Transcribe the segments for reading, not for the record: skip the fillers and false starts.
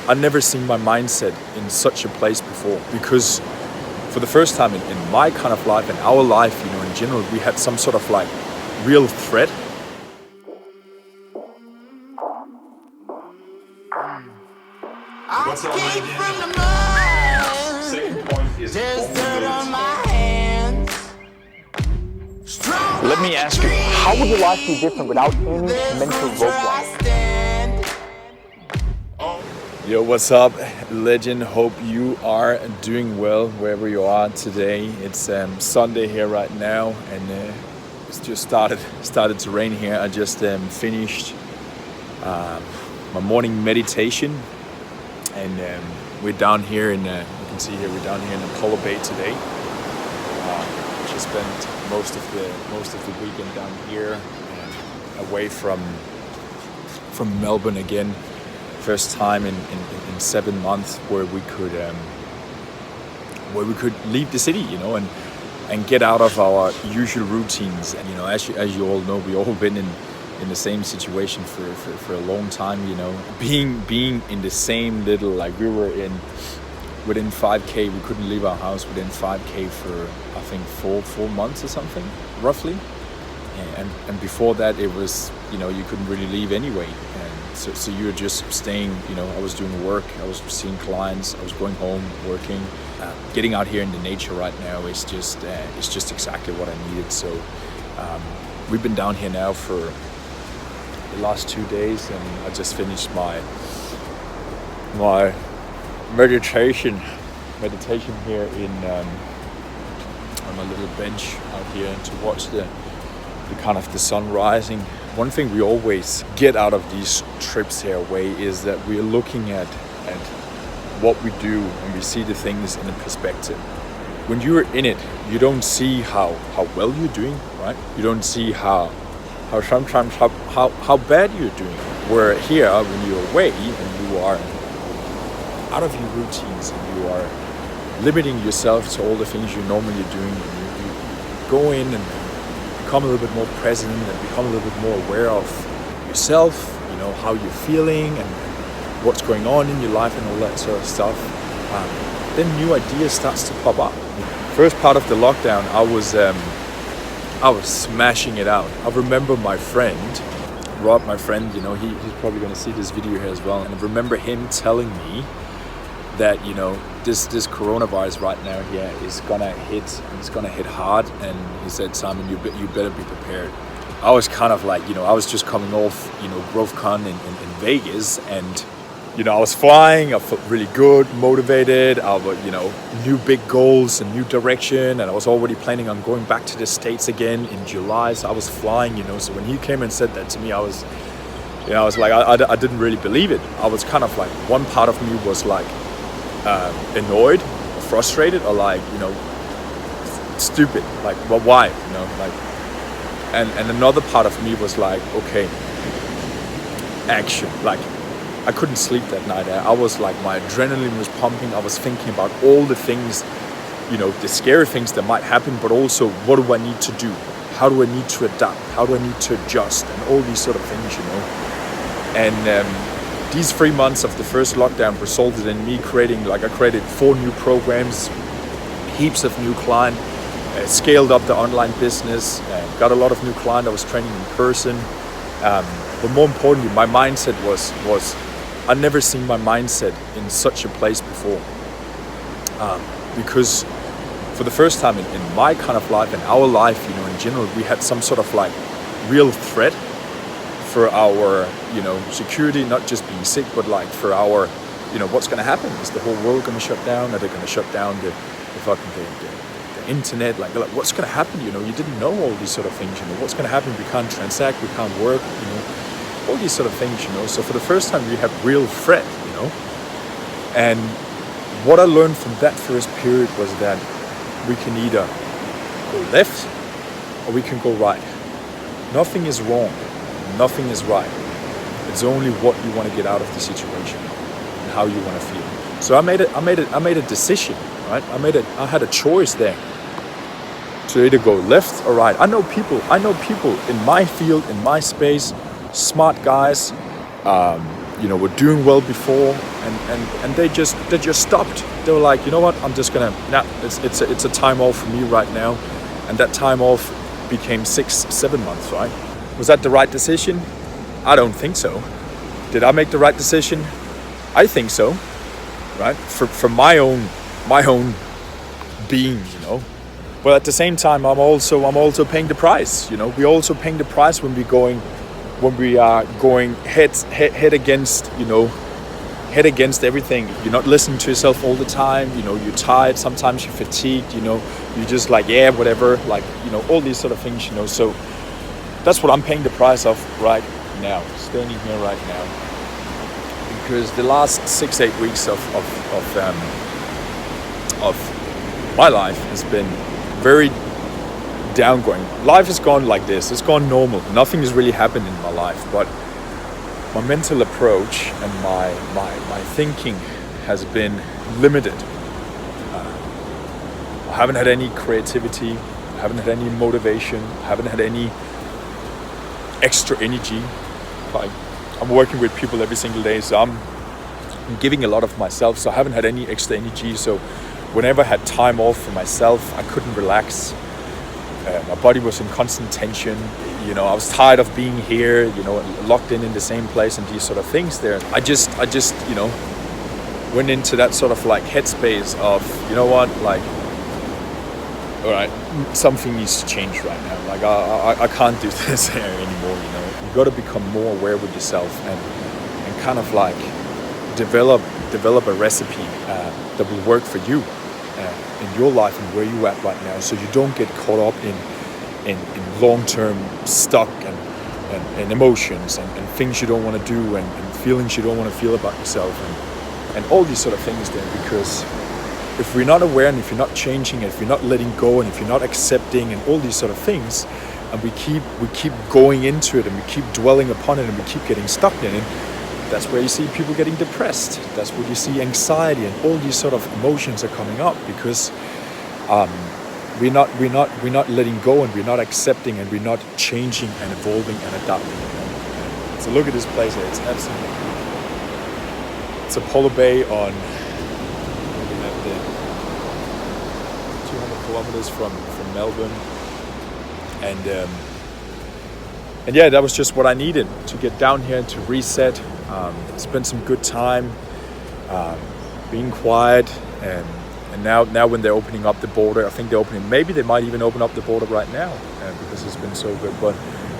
I've never seen my mindset in such a place before, because for the first time in my kind of life, in our life, in general, we had some sort of like real threat. What's up, legend? Second point is Let me ask you, how would your life be different without any mental roadblocks? Yo, what's up, legend? Hope you are doing well wherever you are today. It's Sunday here right now, and it's just started to rain here. I just finished my morning meditation, and we're down here in you can see here we're down here in Apollo Bay today. Just spent most of the weekend down here, away from Melbourne again. First time in 7 months where we could leave the city, and get out of our usual routines. And as you all know, we all been in the same situation for a long time. Being in the same little, like we were within 5K. We couldn't leave our house within 5K for I think four months or something, roughly. And before that, it was you couldn't really leave anyway. So you were just staying, I was doing work, I was seeing clients, I was going home, working. Getting out here in the nature right now is just exactly what I needed. So we've been down here now for the last 2 days, and I just finished my meditation here on my little bench out here to watch the kind of the sun rising. One thing we always get out of these trips here away is that we're looking at what we do, and we see the things in a perspective. When you're in it, you don't see how well you're doing, right? You don't see how sometimes how bad you're doing. Where here, when you're away and you are out of your routines and you are limiting yourself to all the things you're normally doing, and you go in and become a little bit more present and become a little bit more aware of yourself, how you're feeling and what's going on in your life and all that sort of stuff, then new ideas starts to pop up. First part of the lockdown, I was smashing it out. I remember my friend, Rob, he's probably going to see this video here as well, and I remember him telling me that this coronavirus right now here is gonna hit, and it's gonna hit hard. And he said, Simon, you better be prepared. I was kind of like, I was just coming off GrowthCon in Vegas, and I was flying. I felt really good, motivated. I was new big goals and new direction, and I was already planning on going back to the States again in July. So I was flying, so when he came and said that to me, I was like, I didn't really believe it. I was kind of like, one part of me was like annoyed, or frustrated, or like stupid, like, well, why, and another part of me was like, okay, action. Like, I couldn't sleep that night. I was like, my adrenaline was pumping. I was thinking about all the things, the scary things that might happen, but also, what do I need to do? How do I need to adapt? How do I need to adjust? And all these sort of things, and these 3 months of the first lockdown resulted in me creating 4 new programs, heaps of new clients, scaled up the online business, got a lot of new clients. I was training in person. But more importantly, my mindset was I'd never seen my mindset in such a place before. Because for the first time in my kind of life, in our life, in general, we had some sort of like real threat for our, security, not just being sick, but like for our, what's going to happen? Is the whole world going to shut down? Are they going to shut down the internet? Like what's going to happen? You didn't know all these sort of things. What's going to happen? We can't transact, we can't work. All these sort of things. So for the first time, we have real threat. And what I learned from that first period was that we can either go left or we can go right. Nothing is wrong. Nothing is right. It's only what you want to get out of the situation and how you want to feel. So I made a decision, right? I had a choice there to either go left or right. I know people in my field, in my space, smart guys, were doing well before, and they just stopped. They were like, you know what, I'm just gonna, it's a time off for me right now. And that time off became 6-7 months, right? Was that the right decision? I don't think so. Did I make the right decision? I think so, right? For my own being, But at the same time, I'm also paying the price. We're also paying the price when we are going head against, head against everything. You're not listening to yourself all the time. You're tired. Sometimes you're fatigued. You're just like, yeah, whatever. Like, all these sort of things. So that's what I'm paying the price of right now, standing here right now. Because the last 6-8 weeks of my life has been very downgoing. Life has gone like this. It's gone normal. Nothing has really happened in my life, but my mental approach and my thinking has been limited. I haven't had any creativity. I haven't had any motivation. I haven't had any extra energy. Like, I'm working with people every single day, so I'm giving a lot of myself, so I haven't had any extra energy. So whenever I had time off for myself, I couldn't relax. My body was in constant tension. I was tired of being here, locked in the same place and these sort of things there. I just went into that sort of like headspace of, like, all right, something needs to change right now. Like, I can't do this here anymore, You got to become more aware with yourself and kind of like develop a recipe that will work for you in your life and where you're at right now, so you don't get caught up in long-term stuck and emotions and things you don't want to do and feelings you don't want to feel about yourself and all these sort of things there. Because if we're not aware, and if you're not changing, if you're not letting go, and if you're not accepting and all these sort of things, and we keep going into it and we keep dwelling upon it and we keep getting stuck in it, that's where you see people getting depressed. That's where you see anxiety and all these sort of emotions are coming up, because we're not letting go, and we're not accepting, and we're not changing and evolving and adapting. So look at this place here. It's absolutely, it's Apollo Bay on 200 kilometers from Melbourne, and yeah, that was just what I needed to get down here to reset, spend some good time, being quiet, and now when they're opening up the border, I think maybe they might even open up the border right now, because it's been so good. But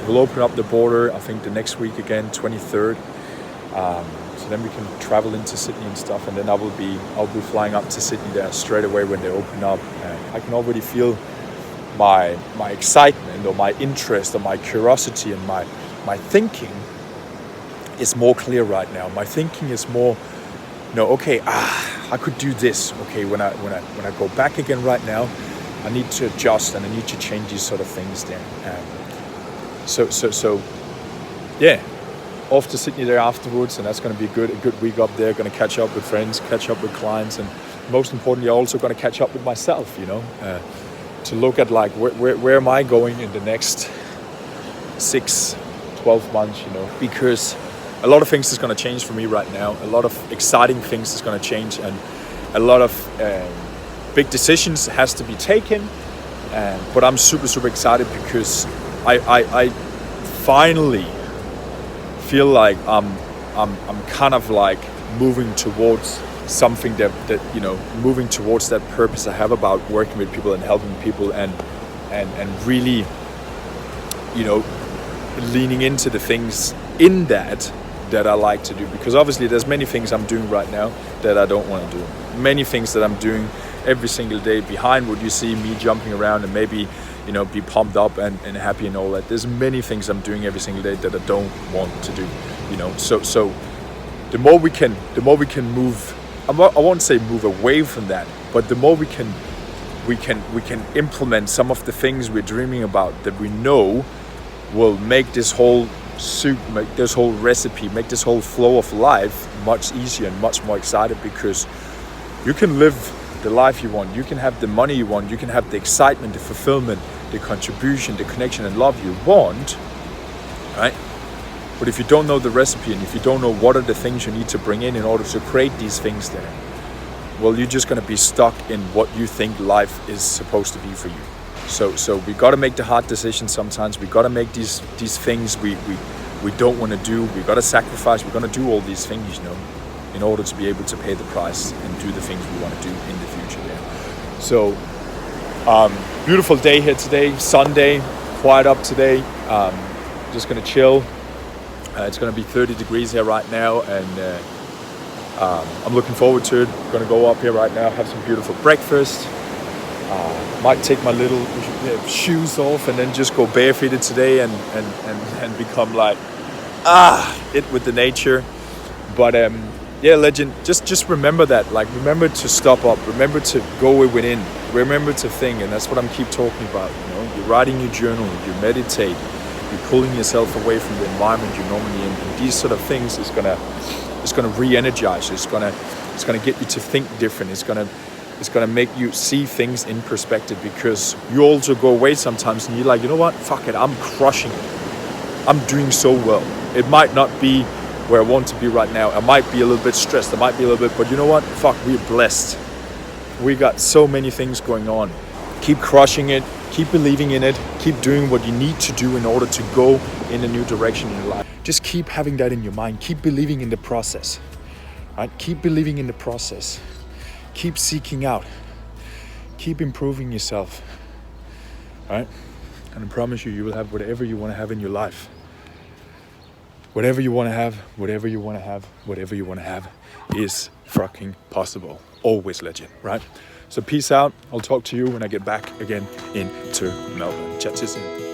we'll open up the border, I think, the next week again, 23rd. So then we can travel into Sydney and stuff, and then I'll be flying up to Sydney there straight away when they open up. And I can already feel my excitement, or my interest, or my curiosity, and my thinking is more clear right now. My thinking is more, okay, I could do this. Okay, when I go back again right now, I need to adjust and I need to change these sort of things there. So yeah, off to Sydney there afterwards, and that's going to be a good week up there. Going to catch up with friends, catch up with clients, and most importantly, also going to catch up with myself. To look at like where am I going in the next 6-12 months. Because a lot of things is going to change for me right now. A lot of exciting things is going to change, and a lot of big decisions has to be taken. But I'm super excited, because I finally feel like I'm kind of like moving towards something that moving towards that purpose I have about working with people and helping people, and really leaning into the things in that I like to do. Because obviously there's many things I'm doing right now that I don't want to do. Many things that I'm doing every single day behind what you see me jumping around and maybe be pumped up and happy and all that. There's many things I'm doing every single day that I don't want to do. So the more we can move, I won't say move away from that, but the more we can implement some of the things we're dreaming about that we know will make this whole soup, make this whole recipe, make this whole flow of life much easier and much more excited. Because you can live the life you want, you can have the money you want, you can have the excitement, the fulfillment, the contribution, the connection and love you want, right? But if you don't know the recipe, and if you don't know what are the things you need to bring in order to create these things there, well, you're just going to be stuck in what you think life is supposed to be for you. So we got to make the hard decisions sometimes. We got to make these things we don't want to do. We got to sacrifice. We're going to do all these things, you know, in order to be able to pay the price and do the things we want to do in the future there. So beautiful day here today, Sunday, quiet up today. Just going to chill. It's going to be 30 degrees here right now, and I'm looking forward to it. I'm going to go up here right now, have some beautiful breakfast. Might take my little shoes off and then just go barefooted today and become like it with the nature. But yeah, legend, just remember that. Like, remember to stop up, remember to go within, remember to think, and that's what I'm keep talking about. You know, you're writing your journal, you meditate, you're pulling yourself away from the environment you're normally in. And these sort of things is gonna re-energize you. It's gonna get you to think different. It's gonna make you see things in perspective, because you also go away sometimes and you're like, you know what, fuck it, I'm crushing it. I'm doing so well. It might not be where I want to be right now. I might be a little bit stressed. I might be a little bit, but you know what? Fuck, we're blessed. We got so many things going on. Keep crushing it. Keep believing in it. Keep doing what you need to do in order to go in a new direction in your life. Just keep having that in your mind. Keep believing in the process. Right? Keep believing in the process. Keep seeking out. Keep improving yourself. Right? And I promise you, you will have whatever you want to have in your life. Whatever you want to have, whatever you want to have, whatever you want to have is fucking possible. Always, legend, right? So peace out. I'll talk to you when I get back again into Melbourne. Chat to you soon.